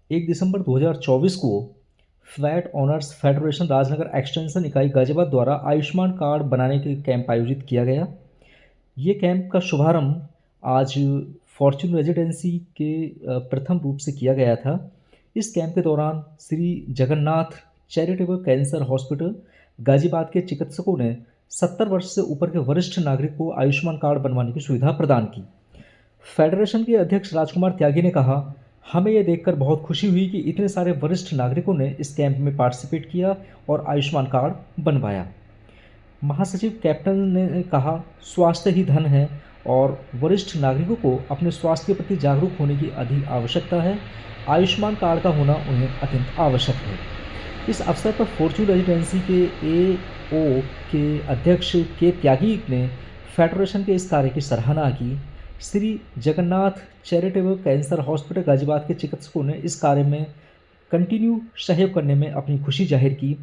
1 दिसंबर 2024 को flat honours federation Rajnagar extension इकाई गाजियाबाद द्वारा आयुष्मान कार्ड बनाने के कैंप आयोजित किया गया। ये कैंप का शुभारंभ आज फॉर्च्यून रेजिडेंसी के प्रथम रूप से किया गया था। इस कैंप के दौरान Shri Jagannath charitable cancer hospital Ghaziabad के चिकित्सकों ने 70 वर्ष से ऊपर के वरिष्ठ नागरिक को आयुष्मान कार्ड बनवाने की सुविधा प्रदान की। फेडरेशन के अध्यक्ष राजकुमार त्यागी ने कहा, हमें यह देखकर बहुत खुशी हुई कि इतने सारे वरिष्ठ नागरिकों ने इस कैंप में पार्टिसिपेट किया और आयुष्मान कार्ड बनवाया। महासचिव कैप्टन ने कहा, स्वास्थ्य ही धन है और वरिष्ठ नागरिकों को अपने स्वास्थ्य के प्रति जागरूक होने की अधिक आवश्यकता है। आयुष्मान कार्ड का होना उन्हें अत्यंत आवश्यक है। इस अवसर पर फॉर्च्यून रेजिडेंसी के एओ के अध्यक्ष के त्यागी ने फेडरेशन के इस कार्य की सराहना की। Shri Jagannath charitable cancer hospital Ghaziabad के चिकित्सकों ने इस कार्य में कंटिन्यू सहयोग करने में अपनी खुशी जाहिर की।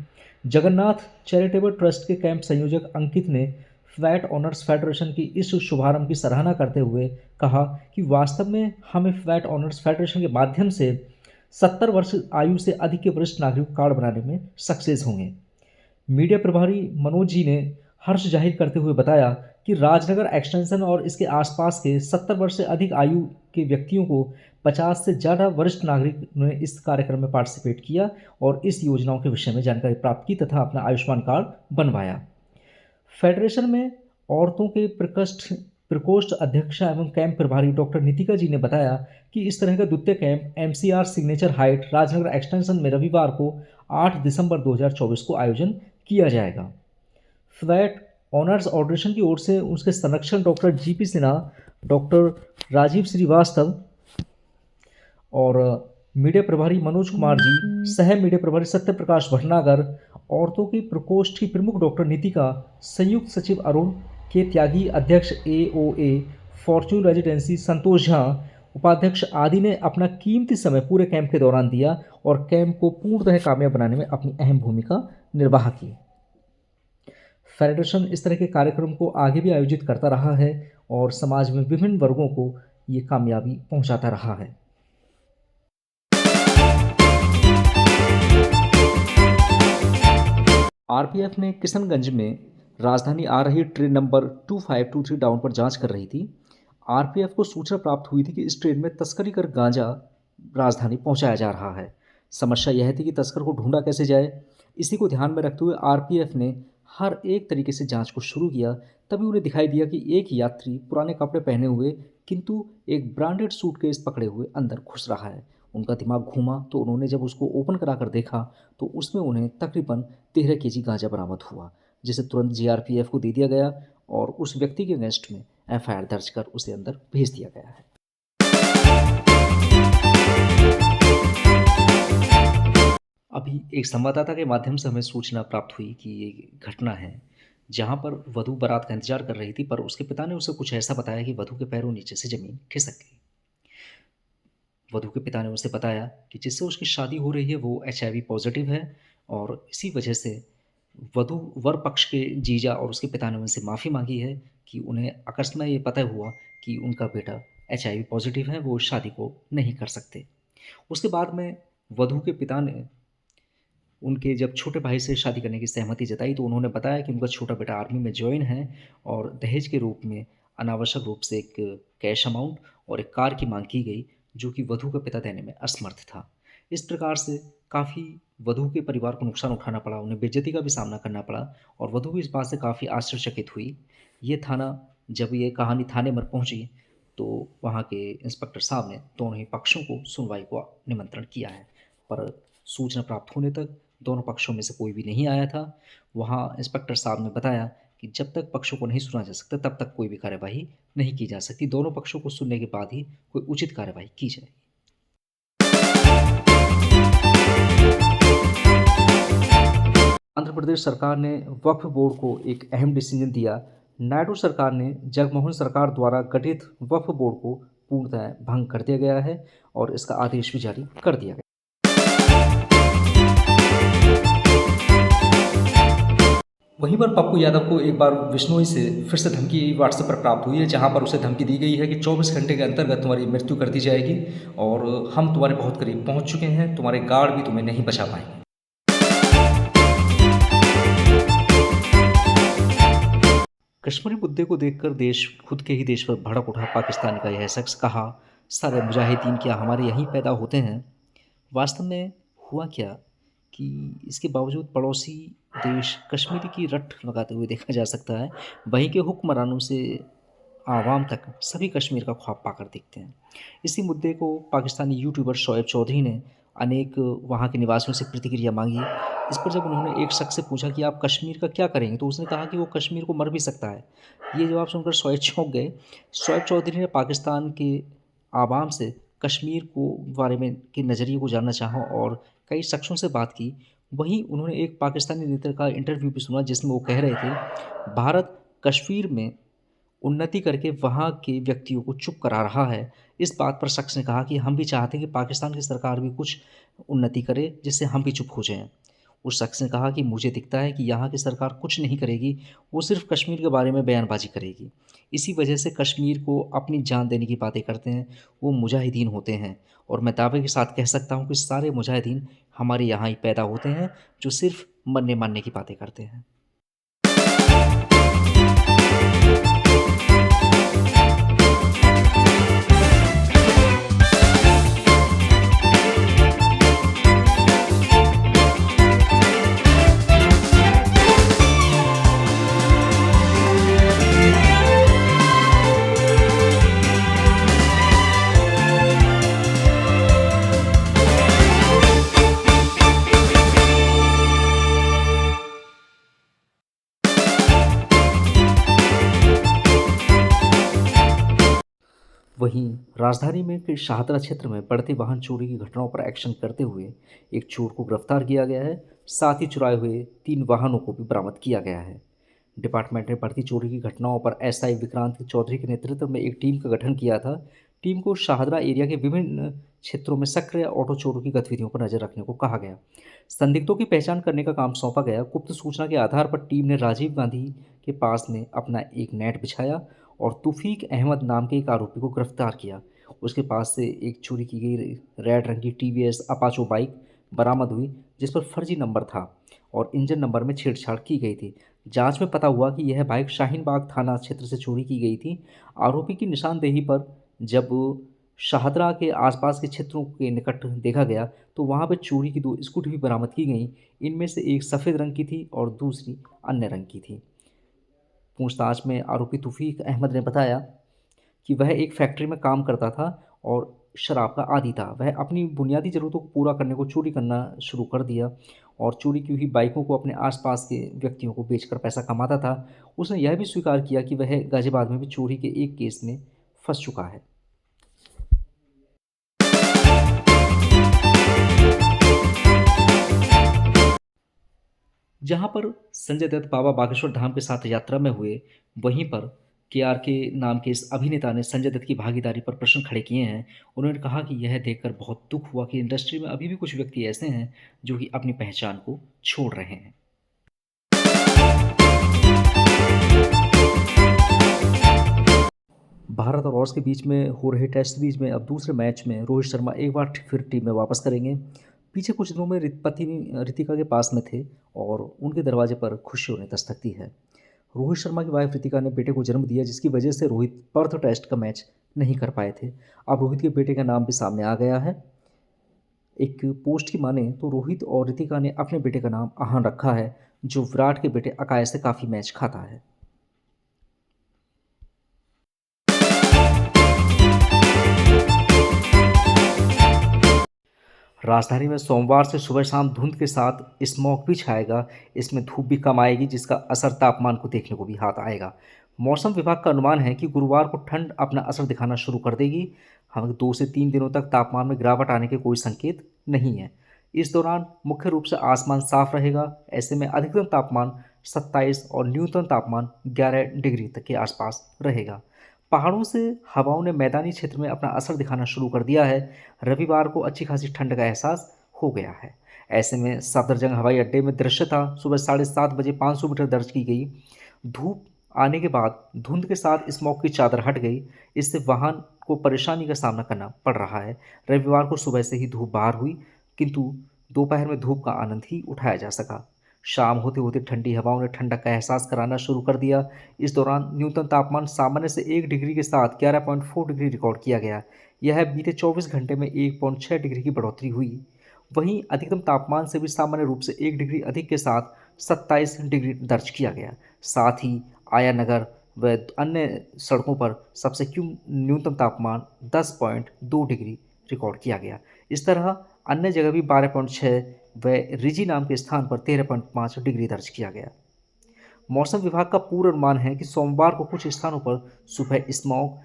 जगन्नाथ चैरिटेबल ट्रस्ट के कैंप संयोजक अंकित ने फ्लैट ऑनर्स फेडरेशन की इस शुभारंभ की सराहना करते हुए कहा कि वास्तव में हमें फ्लैट ऑनर्स फेडरेशन के माध्यम से 70 वर्ष आयु से अधिक के वरिष्ठ नागरिक कार्ड बनाने में सक्सेस होंगे। मीडिया प्रभारी मनोज जी ने हर्ष जाहिर करते हुए बताया कि राजनगर एक्सटेंशन और इसके आसपास के 70 वर्ष से अधिक आयु के व्यक्तियों को 50 से ज़्यादा वरिष्ठ नागरिक ने इस कार्यक्रम में पार्टिसिपेट किया और इस योजनाओं के विषय में जानकारी प्राप्त की तथा अपना आयुष्मान कार्ड बनवाया। फेडरेशन में औरतों के प्रकोष्ठ अध्यक्षा एवं कैंप प्रभारी डॉक्टर नितिका जी ने बताया कि इस तरह का द्वितीय camp MCR signature height Rajnagar extension में रविवार को 8 दिसंबर 2024 को आयोजन किया जाएगा। फ्लैट ऑनर्स ऑर्डिनेशन की ओर से उसके संरक्षण doctor GP Sinha, doctor Rajeev Srivastava और मीडिया प्रभारी मनोज कुमार जी, सह मीडिया प्रभारी सत्य प्रकाश भटनागर, औरतों की प्रकोष्ठ की प्रमुख डॉक्टर नितिका, संयुक्त सचिव अरुण के त्यागी, अध्यक्ष AOA Fortune residency Santosh Jha, उपाध्यक्ष आदि ने अपना कीमती समय पूरे कैंप के दौरान दिया और कैंप को पूर्णतः कामयाब बनाने में अपनी अहम भूमिका निर्वाह की। फेडरेशन इस तरह के कार्यक्रम को आगे भी आयोजित करता रहा है और समाज में विभिन्न वर्गों को ये कामयाबी पहुंचाता रहा है। आरपीएफ ने किशनगंज में राजधानी आ रही ट्रेन नंबर 2523 डाउन पर जांच कर रही थी। आरपीएफ को सूचना प्राप्त हुई थी कि इस ट्रेन में तस्करी कर गांजा राजधानी पहुंचाया जा रहा है। समस्या यह थी कि तस्कर को ढूंढा कैसे जाए। इसी को ध्यान में रखते हुए आरपीएफ ने हर एक तरीके से जांच को शुरू किया। तभी उन्हें दिखाई दिया कि एक यात्री पुराने कपड़े पहने हुए किंतु एक ब्रांडेड सूटकेस पकड़े हुए अंदर घुस रहा है। उनका दिमाग घूमा तो उन्होंने जब उसको ओपन कराकर देखा तो उसमें उन्हें तकरीबन 13 केजी गांजा बरामद हुआ, जिसे तुरंत जीआरपीएफ को दे दिया गया और उस व्यक्ति के अगेंस्ट में एफआईआर दर्ज कर उसे अंदर भेज दिया गया है। अभी एक संवाददाता के माध्यम से हमें सूचना प्राप्त हुई कि ये घटना है जहां पर वधू बारात का इंतजार कर रही थी, पर उसके पिता ने उसे कुछ ऐसा बताया कि वधू के पैरों नीचे से जमीन खिसक गई। वधू के पिता ने उसे बताया कि जिससे उसकी शादी हो रही है वो एचआईवी पॉजिटिव है और इसी वजह से वधू वर पक्ष के जीजा और उसके पिता ने उनसे माफ़ी मांगी है कि उन्हें अकस्मात ये पता हुआ कि उनका बेटा एचआईवी पॉजिटिव है, वो शादी को नहीं कर सकते। उसके बाद में वधू के पिता ने उनके जब छोटे भाई से शादी करने की सहमति जताई तो उन्होंने बताया कि उनका छोटा बेटा आर्मी में ज्वाइन है और दहेज के रूप में अनावश्यक रूप से एक कैश अमाउंट और एक कार की मांग की गई, जो कि वधू का पिता देने में असमर्थ था। इस प्रकार से काफ़ी वधू के परिवार को नुकसान उठाना पड़ा, उन्हें बेइज्जती का भी सामना करना पड़ा और वधू भी इस बात से काफ़ी आश्चर्यचकित हुई। ये थाना जब ये कहानी थाने में पहुंची तो वहाँ के इंस्पेक्टर साहब ने दोनों ही पक्षों को सुनवाई को निमंत्रण किया है, पर सूचना प्राप्त होने तक दोनों पक्षों में से कोई भी नहीं आया था। वहाँ इंस्पेक्टर साहब ने बताया कि जब तक पक्षों को नहीं सुना जा सकता तब तक कोई भी कार्यवाही नहीं की जा सकती। दोनों पक्षों को सुनने के बाद ही कोई उचित कार्यवाही की जाएगी। आंध्र प्रदेश सरकार ने वक्फ बोर्ड को एक अहम डिसीजन दिया। नायडू सरकार ने जगनमोहन सरकार द्वारा गठित वक्फ बोर्ड को पूर्णतः भंग कर दिया गया है और इसका आदेश भी जारी कर दिया गया। वहीं पर पप्पू यादव को एक बार बिश्नोई से फिर से धमकी व्हाट्सएप पर प्राप्त हुई है, जहां पर उसे धमकी दी गई है कि 24 घंटे के अंतर्गत तुम्हारी मृत्यु कर दी जाएगी और हम तुम्हारे बहुत करीब पहुंच चुके हैं, तुम्हारे गार्ड भी तुम्हें नहीं बचा पाएंगे। कश्मीरी मुद्दे को देखकर देश खुद के ही देश पर भड़क उठा पाकिस्तान का यह शख्स कहा, सारे मुजाहिदीन क्या हमारे यहीं पैदा होते हैं। वास्तव में हुआ क्या कि इसके बावजूद पड़ोसी देश कश्मीरी की रट लगाते हुए देखा जा सकता है, वहीं के हुक्मरानों से आवाम तक सभी कश्मीर का ख्वाब पाकर देखते हैं। इसी मुद्दे को पाकिस्तानी यूट्यूबर शोएब चौधरी ने अनेक वहाँ के निवासियों से प्रतिक्रिया मांगी। इस पर जब उन्होंने एक शख्स से पूछा कि आप कश्मीर का क्या करेंगे, तो उसने कहा कि वो कश्मीर को मर भी सकता है। ये जवाब सुनकर शोएब चौंक गए। शोएब चौधरी ने पाकिस्तान के आवाम से कश्मीर को बारे में के नज़रिए को जानना चाहा और कई शख्सों से बात की। वहीं उन्होंने एक पाकिस्तानी नेता का इंटरव्यू भी सुना, जिसमें वो कह रहे थे भारत कश्मीर में उन्नति करके वहाँ के व्यक्तियों को चुप करा रहा है। इस बात पर शख्स ने कहा कि हम भी चाहते हैं कि पाकिस्तान की सरकार भी कुछ उन्नति करे, जिससे हम भी चुप हो जाएँ। उस शख्स ने कहा कि मुझे दिखता है कि यहाँ की सरकार कुछ नहीं करेगी, वो सिर्फ़ कश्मीर के बारे में बयानबाज़ी करेगी। इसी वजह से कश्मीर को अपनी जान देने की बातें करते हैं, वो मुजाहिदीन होते हैं और मैं दावे के साथ कह सकता हूँ कि सारे मुजाहिदीन हमारे यहाँ ही पैदा होते हैं, जो सिर्फ़ मरने-मारने की बातें करते हैं। वहीं राजधानी में के शाहदरा क्षेत्र में बढ़ते वाहन चोरी की घटनाओं पर एक्शन करते हुए एक चोर को गिरफ्तार किया गया है। साथ ही चुराए हुए 3 वाहनों को भी बरामद किया गया है। डिपार्टमेंट ने बढ़ती चोरी की घटनाओं पर एसआई विक्रांत चौधरी के नेतृत्व में एक टीम का गठन किया था। टीम को शाहदरा एरिया के विभिन्न क्षेत्रों में सक्रिय ऑटो चोरों की गतिविधियों पर नजर रखने को कहा गया। संदिग्धों की पहचान करने का काम सौंपा गया। गुप्त सूचना के आधार पर टीम ने राजीव गांधी के पास में अपना एक नेट बिछाया और तौफीक अहमद नाम के एक आरोपी को गिरफ्तार किया। उसके पास से एक चोरी की गई रेड रंग की टीवीएस अपाचो बाइक बरामद हुई, जिस पर फर्जी नंबर था और इंजन नंबर में छेड़छाड़ की गई थी। जांच में पता हुआ कि यह बाइक शाहीन बाग थाना क्षेत्र से चोरी की गई थी। आरोपी की निशानदेही पर जब शाहदरा के आसपास के क्षेत्रों के निकट देखा गया, तो वहां पर चोरी की 2 स्कूटी भी बरामद की गई। इनमें से एक सफ़ेद रंग की थी और दूसरी अन्य रंग की थी। पूछताछ में आरोपी तौफीक अहमद ने बताया कि वह एक फैक्ट्री में काम करता था और शराब का आदी था। वह अपनी बुनियादी ज़रूरतों को पूरा करने को चोरी करना शुरू कर दिया और चोरी की हुई बाइकों को अपने आसपास के व्यक्तियों को बेचकर पैसा कमाता था। उसने यह भी स्वीकार किया कि वह गाज़ियाबाद में भी चोरी के एक केस में फंस चुका है। जहाँ पर संजय दत्त बाबा बागेश्वर धाम के साथ यात्रा में हुए, वहीं पर केआरके नाम के इस अभिनेता ने संजय दत्त की भागीदारी पर प्रश्न खड़े किए हैं। उन्होंने कहा कि यह देखकर बहुत दुख हुआ कि इंडस्ट्री में अभी भी कुछ व्यक्ति ऐसे हैं जो कि अपनी पहचान को छोड़ रहे हैं। भारत और ऑस के बीच में हो रहे टेस्ट सीरीज में अब दूसरे मैच में रोहित शर्मा एक बार फिर टीम में वापस करेंगे। पीछे कुछ दिनों में पत्नी रितिका के पास में थे और उनके दरवाजे पर खुशियों ने दस्तक दी है। रोहित शर्मा की वाइफ रितिका ने बेटे को जन्म दिया, जिसकी वजह से रोहित पर्थ टेस्ट का मैच नहीं कर पाए थे। अब रोहित के बेटे का नाम भी सामने आ गया है। एक पोस्ट की माने तो रोहित और रितिका ने अपने बेटे का नाम आहान रखा है, जो विराट के बेटे अकाय से काफ़ी मैच खाता है। राजधानी में सोमवार से सुबह शाम धुंध के साथ स्मॉग भी छाएगा। इसमें धूप भी कम आएगी, जिसका असर तापमान को देखने को भी हाथ आएगा। मौसम विभाग का अनुमान है कि गुरुवार को ठंड अपना असर दिखाना शुरू कर देगी। हम 2 से 3 दिनों तक तापमान में गिरावट आने के कोई संकेत नहीं है। इस दौरान मुख्य रूप से आसमान साफ रहेगा। ऐसे में अधिकतम तापमान 27 और न्यूनतम तापमान 11 डिग्री तक के आसपास रहेगा। पहाड़ों से हवाओं ने मैदानी क्षेत्र में अपना असर दिखाना शुरू कर दिया है। रविवार को अच्छी खासी ठंड का एहसास हो गया है। ऐसे में सफदरजंग हवाई अड्डे में दृश्यता सुबह 7:30 बजे 500 मीटर दर्ज की गई। धूप आने के बाद धुंध के साथ स्मॉग की चादर हट गई। इससे वाहन को परेशानी का सामना करना पड़ रहा है। रविवार को सुबह से ही धूप बाहर हुई, किंतु दोपहर में धूप का आनंद ही उठाया जा सका। शाम होते होते ठंडी हवाओं ने ठंडक का एहसास कराना शुरू कर दिया। इस दौरान न्यूनतम तापमान सामान्य से 1 डिग्री के साथ 11.4 डिग्री रिकॉर्ड किया गया। यह बीते 24 घंटे में 1.6 डिग्री की बढ़ोतरी हुई। वहीं अधिकतम तापमान से भी सामान्य रूप से 1 डिग्री अधिक के साथ 27 डिग्री दर्ज किया गया। साथ ही आया नगर व अन्य सड़कों पर सबसे न्यूनतम तापमान 10.2 डिग्री रिकॉर्ड किया गया। इस तरह अन्य जगह भी 12.6 व रिजी नाम के स्थान पर 13.5 डिग्री दर्ज किया गया। मौसम विभाग का पूर्वानुमान है कि सोमवार को कुछ स्थानों पर सुबह स्मॉग,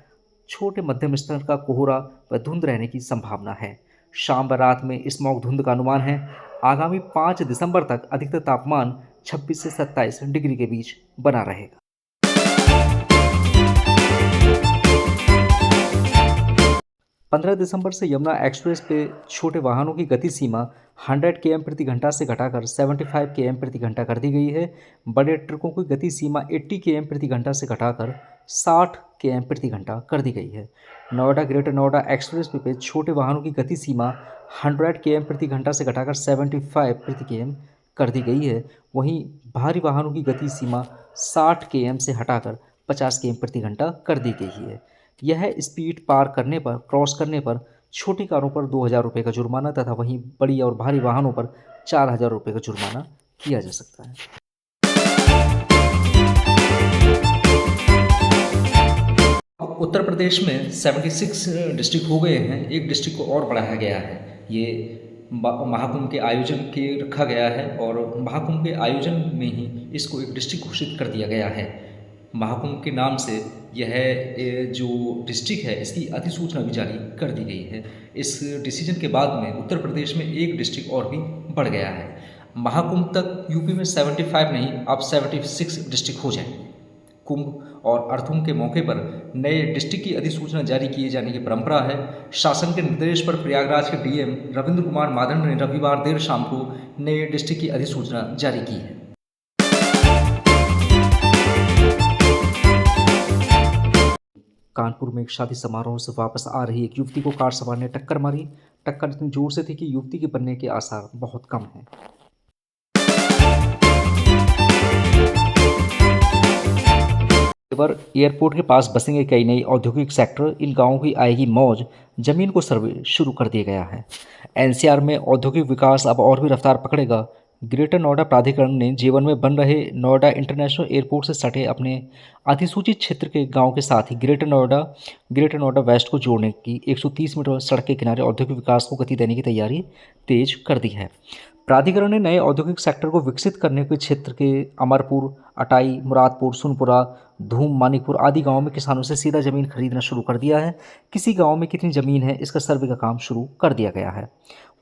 छोटे मध्यम स्तर का कोहरा व धुंध रहने की संभावना है। शाम व रात में स्मॉग धुंध का अनुमान है। आगामी 5 दिसंबर तक अधिकतम तापमान 26 से 27 डिग्री के बीच बना रहेगा। 15 दिसंबर से यमुना एक्सप्रेस पे छोटे वाहनों की गति सीमा 100 km प्रति घंटा से घटाकर 75 km प्रति घंटा कर दी गई है। बड़े ट्रकों की गति सीमा 80 km प्रति घंटा से घटाकर 60 km प्रति घंटा कर दी गई है। नोएडा ग्रेटर नोएडा एक्सप्रेस पे छोटे वाहनों की गति सीमा 100 km प्रति घंटा से घटाकर 75 प्रति km कर दी गई है। वहीं भारी वाहनों की गति सीमा 60 km से हटाकर 50 km प्रति घंटा कर दी गई है। यह स्पीड पार करने पर, क्रॉस करने पर छोटी कारों पर 2,000 रुपये का जुर्माना तथा वहीं बड़ी और भारी वाहनों पर 4,000 रुपये का जुर्माना किया जा सकता है। उत्तर प्रदेश में 76 डिस्ट्रिक्ट हो गए हैं। एक डिस्ट्रिक्ट को और बढ़ाया गया है। ये महाकुंभ के आयोजन के रखा गया है और महाकुंभ के आयोजन में ही इसको एक डिस्ट्रिक्ट घोषित कर दिया गया है। महाकुंभ के नाम से यह जो डिस्ट्रिक्ट है इसकी अधिसूचना भी जारी कर दी गई है। इस डिसीजन के बाद में उत्तर प्रदेश में एक डिस्ट्रिक्ट और भी बढ़ गया है। महाकुंभ तक यूपी में 75 नहीं, अब 76 डिस्ट्रिक्ट हो जाए। कुंभ और अर्थकुंभ के मौके पर नए डिस्ट्रिक्ट की अधिसूचना जारी किए जाने की परंपरा है। शासन के निर्देश पर प्रयागराज के डीएम रविंद्र कुमार मादंड ने रविवार देर शाम को नए डिस्ट्रिक्ट की अधिसूचना जारी की है। कानपुर में एक शादी समारोह से वापस आ रही एक युवती को कार सवार ने टक्कर मारी। टक्कर इतनी जोर से थी कि युवती के बनने के आसार बहुत कम हैं। एयरपोर्ट के पास बसेंगे कई नई औद्योगिक सेक्टर। इन गांवों की आएगी मौज। जमीन को सर्वे शुरू कर दिया गया है। एनसीआर में औद्योगिक विकास अब और भी रफ्तार पकड़ेगा। ग्रेटर नोएडा प्राधिकरण ने जीवन में बन रहे नोएडा इंटरनेशनल एयरपोर्ट से सटे अपने अधिसूचित क्षेत्र के गांव के साथ ही ग्रेटर नोएडा वेस्ट को जोड़ने की 130 मीटर सड़क के किनारे औद्योगिक विकास को गति देने की तैयारी तेज कर दी है। प्राधिकरण ने नए औद्योगिक सेक्टर को विकसित करने के क्षेत्र के अमरपुर, अटाई, मुरादपुर, सुनपुरा, धूम, मानिकपुर आदि गांवों में किसानों से सीधा जमीन खरीदना शुरू कर दिया है। किसी गांव में कितनी जमीन है इसका सर्वे का काम शुरू कर दिया गया है।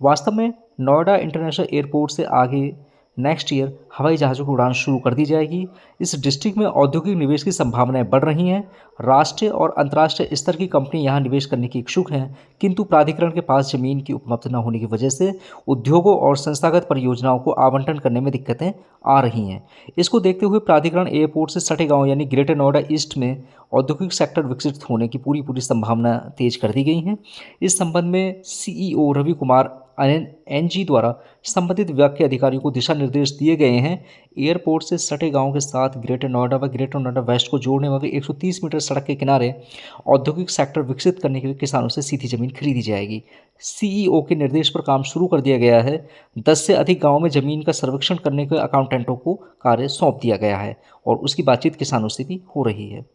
वास्तव में नोएडा इंटरनेशनल एयरपोर्ट से आगे नेक्स्ट ईयर हवाई जहाज़ों की उड़ान शुरू कर दी जाएगी। इस डिस्ट्रिक्ट में औद्योगिक निवेश की संभावनाएं बढ़ रही हैं। राष्ट्रीय और अंतर्राष्ट्रीय स्तर की कंपनी यहां निवेश करने की इच्छुक हैं, किंतु प्राधिकरण के पास जमीन की उपलब्ध न होने की वजह से उद्योगों और संस्थागत परियोजनाओं को आवंटन करने में दिक्कतें आ रही हैं। इसको देखते हुए प्राधिकरण एयरपोर्ट से सटे गाँव यानी ग्रेटर नोएडा ईस्ट में औद्योगिक सेक्टर विकसित होने की पूरी संभावना तेज कर दी गई हैं। इस संबंध में CEO रवि कुमार NG द्वारा संबंधित विभाग के अधिकारियों को दिशा निर्देश दिए गए हैं। एयरपोर्ट से सटे गांव के साथ ग्रेटर नोएडा व ग्रेटर नोएडा वेस्ट को जोड़ने वाली 130 मीटर सड़क के किनारे औद्योगिक सेक्टर विकसित करने के लिए किसानों से सीधी जमीन खरीदी जाएगी। CEO के निर्देश पर काम शुरू कर दिया गया है। 10 से अधिक गाँव में जमीन का सर्वेक्षण करने के अकाउंटेंटों को कार्य सौंप दिया गया है और उसकी बातचीत किसानों से भी हो रही है।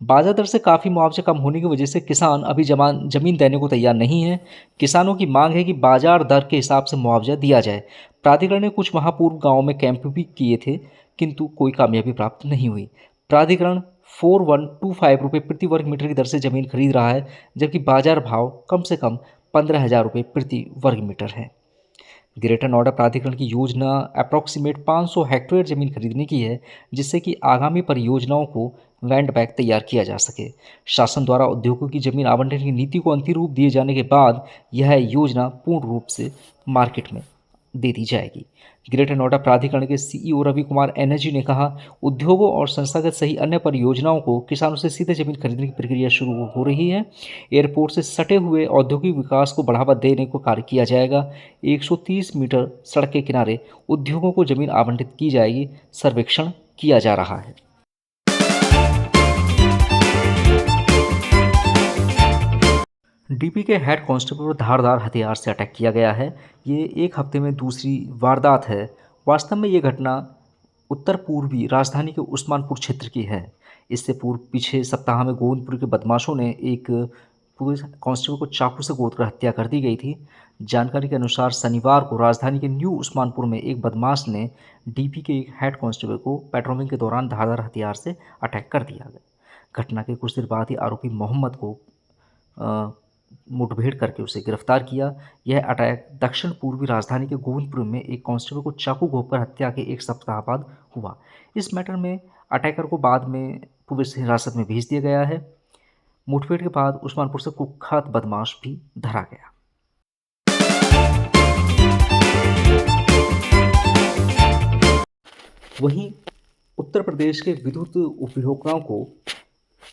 बाजार दर से काफ़ी मुआवजा कम होने की वजह से किसान अभी जमीन देने को तैयार नहीं है। किसानों की मांग है कि बाजार दर के हिसाब से मुआवजा दिया जाए। प्राधिकरण ने कुछ माह पूर्व गाँव में कैंप भी किए थे, किंतु कोई कामयाबी प्राप्त नहीं हुई। प्राधिकरण 4125 रुपये प्रति वर्ग मीटर की दर से जमीन खरीद रहा है, जबकि बाजार भाव कम से कम 15,000 रुपये प्रति वर्ग मीटर है। ग्रेटर नोएडा प्राधिकरण की योजना अप्रॉक्सीमेट 500 हेक्टेयर जमीन खरीदने की है, जिससे कि आगामी परियोजनाओं को लैंड बैंक तैयार किया जा सके। शासन द्वारा उद्योगों की जमीन आवंटन की नीति को अंतिम रूप दिए जाने के बाद यह योजना पूर्ण रूप से मार्केट में दे दी जाएगी। ग्रेटर नोएडा प्राधिकरण के सीईओ रवि कुमार एनर्जी ने कहा, उद्योगों और संस्थागत सही अन्य परियोजनाओं को किसानों से सीधे जमीन खरीदने की प्रक्रिया शुरू हो रही है। एयरपोर्ट से सटे हुए औद्योगिक विकास को बढ़ावा देने को कार्य किया जाएगा। 130 मीटर सड़क के किनारे उद्योगों को जमीन आवंटित की जाएगी। सर्वेक्षण किया जा रहा है। डीपी के हेड कांस्टेबल पर धारदार हथियार से अटैक किया गया है। ये एक हफ्ते में दूसरी वारदात है। वास्तव में ये घटना उत्तर पूर्वी राजधानी के उस्मानपुर क्षेत्र की है। इससे पूर्व पिछले सप्ताह में गोविंदपुर के बदमाशों ने एक पुलिस कांस्टेबल को चाकू से गोदकर हत्या कर दी गई थी। जानकारी के अनुसार शनिवार को राजधानी के न्यू उस्मानपुर में एक बदमाश ने डीपी के एक हेड कांस्टेबल को पेट्रोलिंग के दौरान धारदार हथियार से अटैक कर दिया। घटना के कुछ देर बाद ही आरोपी मोहम्मद को मुठभेड़ करके उसे गिरफ्तार किया। यह अटैक दक्षिण पूर्वी राजधानी के गोविंदपुर में एक कांस्टेबल को चाकू घोंपकर हत्या के एक सप्ताह बाद हुआ। इस मैटर में अटैकर को बाद में पुलिस हिरासत में भेज दिया गया है। मुठभेड़ के बाद उस्मानपुर से कुख्यात बदमाश भी धरा गया। वहीं उत्तर प्रदेश के विद्युत उपभोक्ताओं को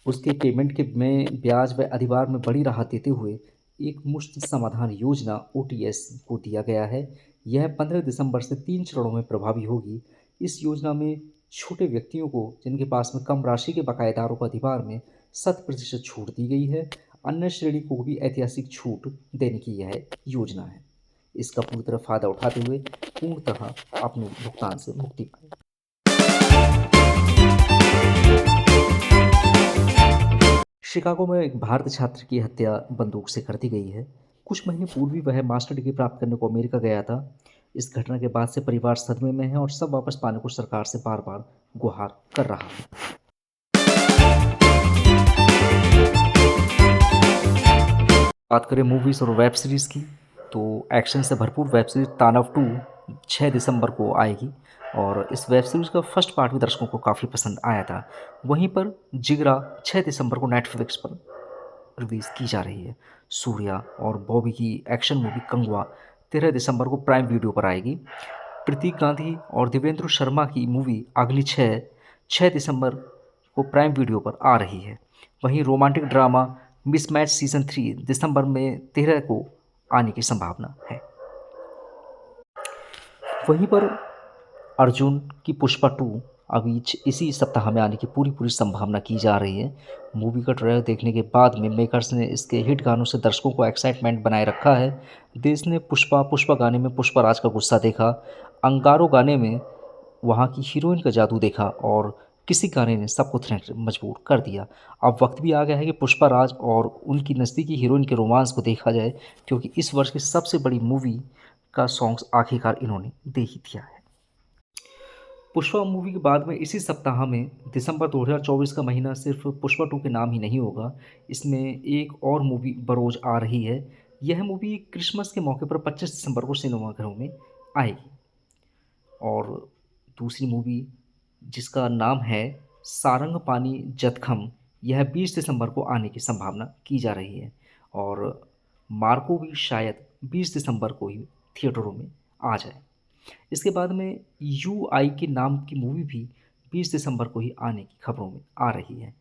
उसके पेमेंट के में ब्याज व अधिभार में बड़ी राहत देते हुए एक मुश्त समाधान योजना OTS को दिया गया है। यह 15 दिसंबर से 3 चरणों में प्रभावी होगी। इस योजना में छोटे व्यक्तियों को जिनके पास में कम राशि के बकायेदारों को अधिभार में 100% छूट दी गई है। अन्य श्रेणी को भी ऐतिहासिक छूट देने की यह योजना है। इसका पूरी तरह फायदा उठाते हुए पूर्णतः अपने भुगतान से मुक्ति पाए। शिकागो में एक भारतीय छात्र की हत्या बंदूक से कर दी गई है। कुछ महीने पूर्व ही वह मास्टर डिग्री प्राप्त करने को अमेरिका गया था। इस घटना के बाद से परिवार सदमे में है और सब वापस पाने को सरकार से बार बार गुहार कर रहा है। बात करें मूवीज़ और वेब सीरीज़ की, तो एक्शन से भरपूर वेब सीरीज तानव 2 6 दिसंबर को आएगी और इस वेब सीरीज़ का फर्स्ट पार्ट भी दर्शकों को काफ़ी पसंद आया था। वहीं पर जिगरा 6 दिसंबर को नेटफ्लिक्स पर रिलीज़ की जा रही है। सूर्या और बॉबी की एक्शन मूवी कंगवा 13 दिसंबर को प्राइम वीडियो पर आएगी। प्रतीक गांधी और देवेंद्र शर्मा की मूवी अग्नि 6 दिसंबर को प्राइम वीडियो पर आ रही है। वहीं रोमांटिक ड्रामा मिसमैच सीज़न 3 दिसंबर में 13 को आने की संभावना है। वहीं पर अर्जुन की पुष्पा 2 अभी इसी सप्ताह में आने की पूरी संभावना की जा रही है। मूवी का ट्रेलर देखने के बाद में मेकर्स ने इसके हिट गानों से दर्शकों को एक्साइटमेंट बनाए रखा है। देश ने पुष्पा गाने में पुष्पराज का गुस्सा देखा, अंगारो गाने में वहाँ की हीरोइन का जादू देखा और किसी गाने ने सबको मजबूर कर दिया। अब वक्त भी आ गया है कि पुष्पराज और उनकी नज़दीकी हीरोइन के रोमांस को देखा जाए, क्योंकि इस वर्ष की सबसे बड़ी मूवी का सॉन्ग्स आखिरकार इन्होंने दे ही दिया है। पुष्पा मूवी के बाद में इसी सप्ताह में दिसंबर 2024 का महीना सिर्फ पुष्पा 2 के नाम ही नहीं होगा, इसमें एक और मूवी बरोज आ रही है। यह मूवी क्रिसमस के मौके पर 25 दिसंबर को सिनेमाघरों में आएगी और दूसरी मूवी जिसका नाम है सारंग पानी जतखम, यह 20 दिसंबर को आने की संभावना की जा रही है और मार्को भी शायद 20 दिसंबर को ही थिएटरों में आ जाए। इसके बाद में UI के नाम की मूवी भी 20 दिसंबर को ही आने की खबरों में आ रही है।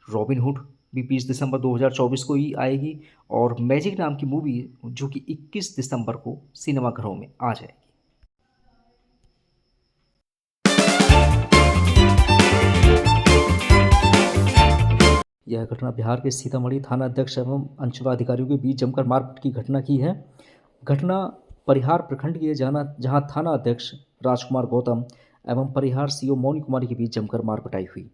रॉबिन हुड भी 20 दिसंबर 2024 को ही आएगी और मैजिक नाम की मूवी जो कि 21 दिसंबर को सिनेमाघरों में आ जाएगी। यह घटना बिहार के सीतामढ़ी थाना अध्यक्ष एवं अंचलाधिकारियों के बीच जमकर मारपीट की घटना की है। घटना परिहार प्रखंड की है जहां थाना अध्यक्ष राजकुमार गौतम एवं परिहार CO मौनी कुमारी के बीच जमकर मारपिटाई हुई।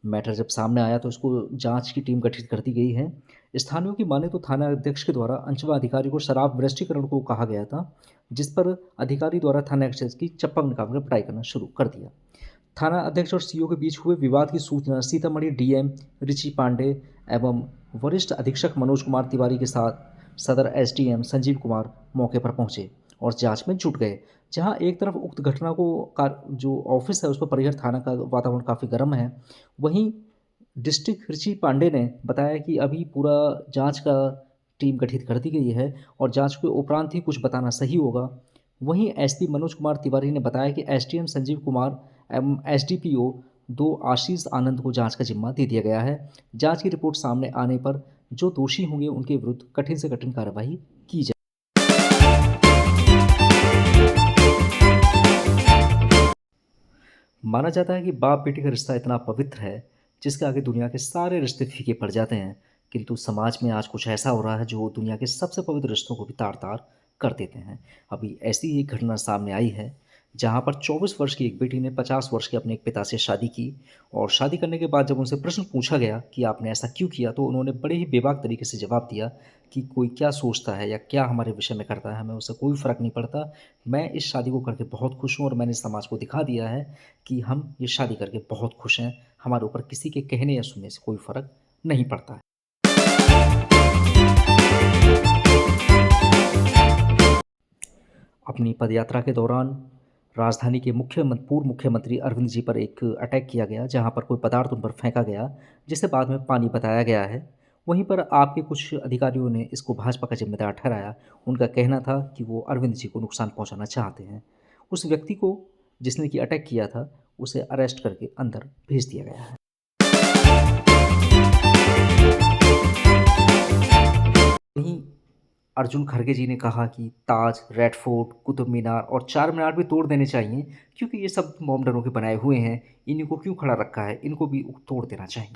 मैटर जब सामने आया तो उसको जांच की टीम गठित कर दी गई है। स्थानीयों की माने तो थाना अध्यक्ष के द्वारा अंचलाधिकारी को शराब भ्रष्टीकरण को कहा गया था, जिस पर अधिकारी द्वारा थाना अध्यक्ष की चप्पल निकालकर पिटाई करना शुरू कर दिया। थाना अध्यक्ष और CO के बीच हुए विवाद की सूचना सीतामढ़ी DM रिची पांडे एवं वरिष्ठ अधीक्षक मनोज कुमार तिवारी के साथ सदर SDM संजीव कुमार मौके पर पहुंचे और जांच में जुट गए। जहां एक तरफ उक्त घटना को जो ऑफिस है उस पर परिहर थाना का वातावरण काफ़ी गर्म है, वहीं डिस्ट्रिक्ट रिची पांडे ने बताया कि अभी पूरा जांच का टीम गठित कर दी गई है और जांच के उपरांत ही कुछ बताना सही होगा। वहीं एसपी मनोज कुमार तिवारी ने बताया कि एसडीएम संजीव कुमार एवं एसडीपीओ 2 आशीष आनंद को जांच का जिम्मा दे दिया गया है। जांच की रिपोर्ट सामने आने पर जो दोषी होंगे उनके विरुद्ध कठिन से कठिन कार्रवाई की जाए। माना जाता है कि बाप बेटी का रिश्ता इतना पवित्र है जिसके आगे दुनिया के सारे रिश्ते फीके पड़ जाते हैं, किंतु समाज में आज कुछ ऐसा हो रहा है जो दुनिया के सबसे पवित्र रिश्तों को भी तार तार कर देते हैं। अभी ऐसी ही एक घटना सामने आई है जहां पर 24 वर्ष की एक बेटी ने 50 वर्ष के अपने एक पिता से शादी की, और शादी करने के बाद जब उनसे प्रश्न पूछा गया कि आपने ऐसा क्यों किया, तो उन्होंने बड़े ही बेबाक तरीके से जवाब दिया कि कोई क्या सोचता है या क्या हमारे विषय में करता है, हमें उससे कोई फ़र्क नहीं पड़ता। मैं इस शादी को करके बहुत खुश हूँ और मैंने समाज को दिखा दिया है कि हम ये शादी करके बहुत खुश हैं, हमारे ऊपर किसी के कहने या सुनने से कोई फ़र्क नहीं पड़ता है। अपनी पदयात्रा के दौरान राजधानी के पूर्व मुख्यमंत्री अरविंद जी पर एक अटैक किया गया, जहां पर कोई पदार्थ उन पर फेंका गया, जिसे बाद में पानी बताया गया है। वहीं पर आपके कुछ अधिकारियों ने इसको भाजपा का जिम्मेदार ठहराया। उनका कहना था कि वो अरविंद जी को नुकसान पहुंचाना चाहते हैं। उस व्यक्ति को जिसने कि अटैक किया था, उसे अरेस्ट करके अंदर भेज दिया गया है। वहीं अर्जुन खड़गे जी ने कहा कि ताज, रेड फोर्ट, कुतुब मीनार और चार मीनार भी तोड़ देने चाहिए, क्योंकि ये सब मोमडनों के बनाए हुए हैं। इन्हीं को क्यों खड़ा रखा है, इनको भी तोड़ देना चाहिए।